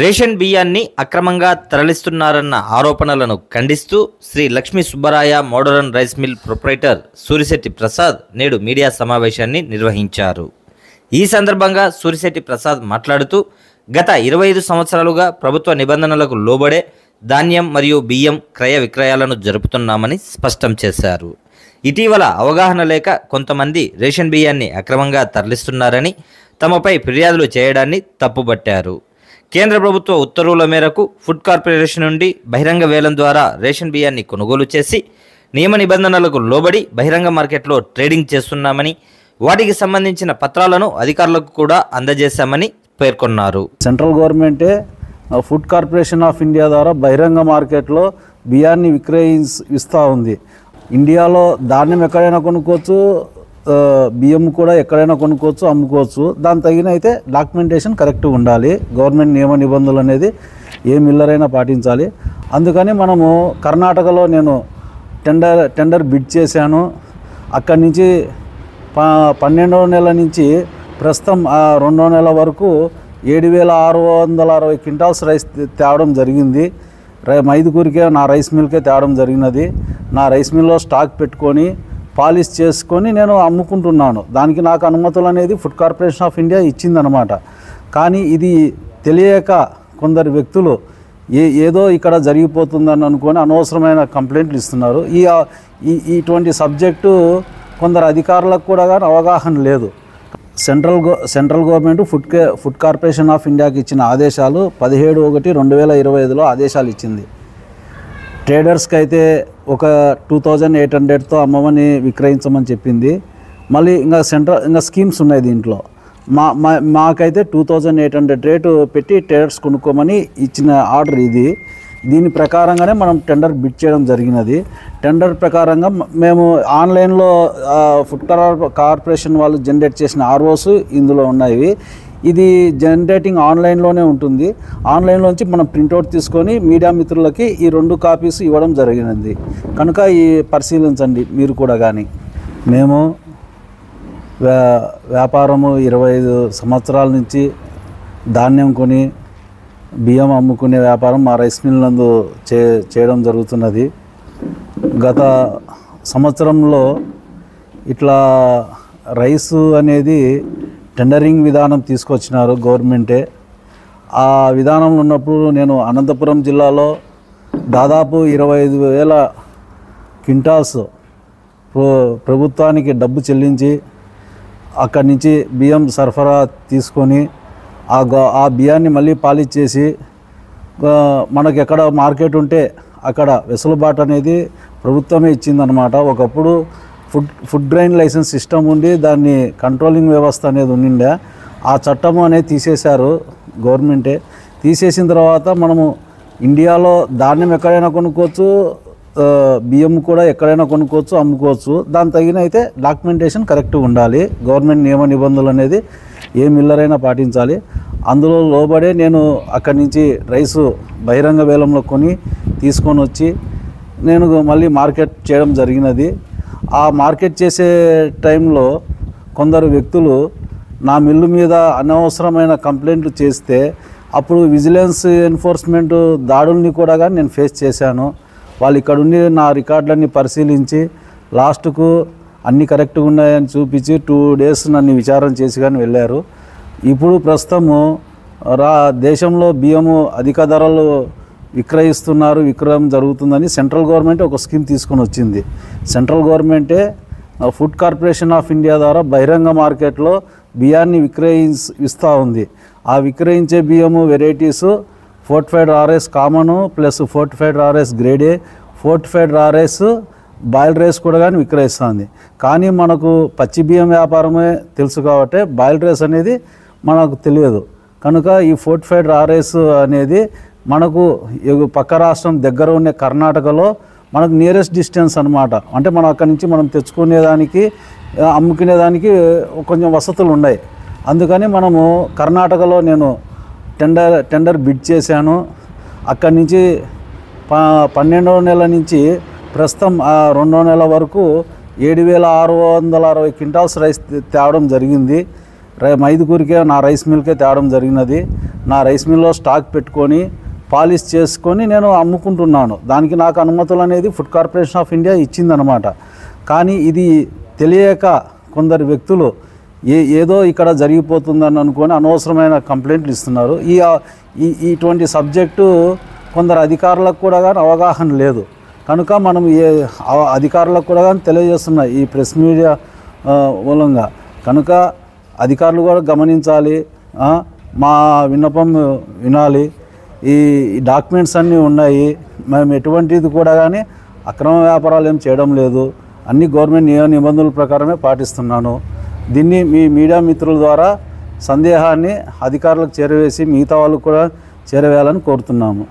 Ration బియ్యాన్ని అక్రమంగా తరలిస్తున్నారన్న ఆరోపణలను ఖండిస్తూ Shri Lakshmi Subbaraya modern rice mill proprietor Surisetti Prasad నేడు మీడియా సమావేశాన్ని నిర్వహించారు. ఈ సందర్భంగా సూరిశెట్టి ప్రసాద్ మాట్లాడుతూ గత 25 సంవత్సరాలుగా ప్రభుత్వ నిబంధనలకు లోబడే ధాన్యం మరియు బియ్యం క్రయ విక్రయాలను జరుపుతున్నామని స్పష్టం చేశారు. ఇటీవల అవగాహన లేక కొంతమంది రేషన్ బియ్యాన్ని అక్రమంగా తరలిస్తున్నారని తమపై ఫిర్యాదులు చేయడాన్ని తప్పుబట్టారు. కేంద్ర ప్రభుత్వ ఉత్తర్వుల మేరకు ఫుడ్ కార్పొరేషన్ నుండి బహిరంగ వేలం ద్వారా రేషన్ బియ్యాన్ని కొనుగోలు చేసి నియమ నిబంధనలకు లోబడి బహిరంగ మార్కెట్లో ట్రేడింగ్ చేస్తున్నామని, వాటికి సంబంధించిన పత్రాలను అధికారులకు కూడా అందజేశామని పేర్కొన్నారు. సెంట్రల్ గవర్నమెంటే ఫుడ్ కార్పొరేషన్ ఆఫ్ ఇండియా ద్వారా బహిరంగ మార్కెట్లో బియ్యాన్ని విక్రయిస్తూ ఉంది. ఇండియాలో ధాన్యం ఎక్కడైనా కొనుక్కోవచ్చు, బియ్యం కూడా ఎక్కడైనా కొనుక్కోవచ్చు, అమ్ముకోవచ్చు. దాని తగిన అయితే డాక్యుమెంటేషన్ కరెక్ట్గా ఉండాలి. గవర్నమెంట్ నియమ నిబంధనలు అనేది ఏ మిల్లరైనా పాటించాలి. అందుకని మనము కర్ణాటకలో నేను టెండర్ బిడ్ చేశాను. అక్కడి నుంచి 12వ నెల నుంచి ప్రస్తుతం 2వ నెల వరకు 7,660 క్వింటాల్స్ రైస్ తేవడం జరిగింది. మైదుకూరికే నా రైస్ మిల్కే తేవడం జరిగినది. నా రైస్ మిల్లో స్టాక్ పెట్టుకొని పాలిష్ చేసుకొని నేను అమ్ముకుంటున్నాను. దానికి నాకు అనుమతులు అనేది ఫుడ్ కార్పొరేషన్ ఆఫ్ ఇండియా ఇచ్చిందనమాట. కానీ ఇది తెలియక కొందరు వ్యక్తులు ఏదో ఇక్కడ జరిగిపోతుందని అనుకొని అనవసరమైన కంప్లైంట్లు ఇస్తున్నారు. ఇటువంటి సబ్జెక్టు కొందరు అధికారులకు కూడా కానీ అవగాహన లేదు. Central government food corporation of ఇండియాకి ఇచ్చిన ఆదేశాలు 17/1/2025లో ఆదేశాలు ఇచ్చింది. ట్రేడర్స్కి అయితే ఒక 2,800తో అమ్మమని విక్రయించమని చెప్పింది. మళ్ళీ ఇంకా స్కీమ్స్ ఉన్నాయి దీంట్లో. మాకైతే 2,800 రేటు పెట్టి ట్రేడర్స్ కొనుక్కోమని ఇచ్చిన ఆర్డర్ ఇది. దీని ప్రకారంగానే మనం టెండర్ బిడ్ చేయడం జరిగినది. టెండర్ ప్రకారంగా మేము ఆన్లైన్లో ఫుడ్ కార్పొరేషన్ వాళ్ళు జనరేట్ చేసిన ఆర్ఓస్ ఇందులో ఉన్నాయి. ఇది జనరేటింగ్ ఆన్లైన్లోనే ఉంటుంది. ఆన్లైన్లోంచి మనం ప్రింట్అవుట్ తీసుకొని మీడియా మిత్రులకి ఈ 2 కాపీస్ ఇవ్వడం జరిగినది. కనుక ఈ పరిశీలించండి మీరు కూడా. కానీ మేము వ్యాపారము 25 సంవత్సరాల నుంచి ధాన్యం కొని బియ్యం అమ్ముకునే వ్యాపారం మా రైస్ మిల్ నందు చేయడం జరుగుతున్నది. గత సంవత్సరంలో ఇట్లా రైసు అనేది టెండరింగ్ విధానం తీసుకొచ్చినారు గవర్నమెంటే. ఆ విధానంలో ఉన్నప్పుడు నేను అనంతపురం జిల్లాలో దాదాపు 25,000 క్వింటాల్స్ ప్రభుత్వానికి డబ్బు చెల్లించి అక్కడి నుంచి బియ్యం సరఫరా తీసుకొని ఆ బియ్యాన్ని మళ్ళీ పాలిష్ చేసి మనకు ఎక్కడ మార్కెట్ ఉంటే అక్కడ వెసులుబాటు అనేది ప్రభుత్వమే ఇచ్చిందనమాట. ఒకప్పుడు ఫుడ్ గ్రెయిన్ లైసెన్స్ సిస్టమ్ ఉండి దాన్ని కంట్రోలింగ్ వ్యవస్థ అనేది ఉండిండే. ఆ చట్టము అనేది తీసేశారు గవర్నమెంటే. తీసేసిన తర్వాత మనము ఇండియాలో ధాన్యం ఎక్కడైనా కొనుక్కోవచ్చు, బియ్యం కూడా ఎక్కడైనా కొనుక్కోవచ్చు, అమ్ముకోవచ్చు. దాని తగిన అయితే డాక్యుమెంటేషన్ కరెక్ట్గా ఉండాలి. గవర్నమెంట్ నియమ నిబంధనలు అనేది ఏ మిల్లరైనా పాటించాలి. అందులో లోబడే నేను అక్కడి నుంచి రైసు బహిరంగ వేలంలో తీసుకొని వచ్చి నేను మళ్ళీ మార్కెట్ చేయడం జరిగినది. ఆ మార్కెట్ చేసే టైంలో కొందరు వ్యక్తులు నా మిల్లు మీద అనవసరమైన కంప్లైంట్లు చేస్తే అప్పుడు విజిలెన్స్ ఎన్ఫోర్స్మెంట్ దాడుల్ని కూడా కానీ నేను ఫేస్ చేశాను. వాళ్ళు ఇక్కడుండి నా రికార్డులన్నీ పరిశీలించి లాస్ట్కు అన్నీ కరెక్ట్గా ఉన్నాయని చూపించి 2 days నన్ను విచారణ చేసి కానీ వెళ్ళారు. ఇప్పుడు ప్రస్తుతము దేశంలో బియ్యము అధిక ధరలు విక్రయం జరుగుతుందని సెంట్రల్ గవర్నమెంట్ ఒక స్కీమ్ తీసుకొని వచ్చింది. సెంట్రల్ గవర్నమెంటే ఫుడ్ కార్పొరేషన్ ఆఫ్ ఇండియా ద్వారా బహిరంగ మార్కెట్లో బియ్యాన్ని విక్రయిస్తూ ఉంది. ఆ విక్రయించే బియ్యము varieties fortified RS common plus fortified RS grade A, fortified RS boiled rice కూడా కానీ విక్రయిస్తుంది. కానీ మనకు పచ్చి బియ్యం వ్యాపారమే తెలుసు కాబట్టి బాయిల్డ్ రైస్ అనేది మనకు తెలియదు. కనుక ఈ ఫోర్టిఫైడ్ RS అనేది మనకు పక్క రాష్ట్రం దగ్గర ఉండే కర్ణాటకలో మనకు నియరెస్ట్ డిస్టెన్స్ అనమాట. అంటే మనం అక్కడి నుంచి మనం తెచ్చుకునేదానికి అమ్ముకునేదానికి కొంచెం వసతులు ఉన్నాయి. అందుకని మనము కర్ణాటకలో నేను టెండర్ బిడ్ చేశాను. అక్కడి నుంచి 12వ నెల నుంచి ప్రస్తుతం 2వ నెల వరకు 7,660 క్వింటాల్స్ రైస్ తేవడం జరిగింది. మైదుకూరికే నా రైస్ మిల్కే తేవడం జరిగినది. నా రైస్ మిల్లో స్టాక్ పెట్టుకొని పాలిష్ చేసుకొని నేను అమ్ముకుంటున్నాను. దానికి నాకు అనుమతులు అనేది ఫుడ్ కార్పొరేషన్ ఆఫ్ ఇండియా ఇచ్చిందనమాట. కానీ ఇది తెలియక కొందరు వ్యక్తులు ఏదో ఇక్కడ జరిగిపోతుందని అనుకొని అనవసరమైన కంప్లైంట్లు ఇస్తున్నారు. ఇటువంటి సబ్జెక్టు కొందరు అధికారులకు కూడా కానీ అవగాహన లేదు. కనుక మనం అధికారులకు కూడా కానీ తెలియజేస్తున్నా ఈ ప్రెస్ మీడియా మూలంగా. కనుక అధికారులు కూడా గమనించాలి, మా విన్నపం వినాలి. ఈ డాక్యుమెంట్స్ అన్నీ ఉన్నాయి, మేము ఎటువంటిది కూడా కానీ అక్రమ వ్యాపారాలు ఏం చేయడం లేదు, అన్ని గవర్నమెంట్ నిబంధనల ప్రకారమే పాటిస్తున్నాను. దీన్ని మీ మీడియా మిత్రుల ద్వారా సందేహాన్ని అధికారులకు చేరవేసి మిగతా వాళ్ళకు కూడా చేరవేయాలని కోరుతున్నాము.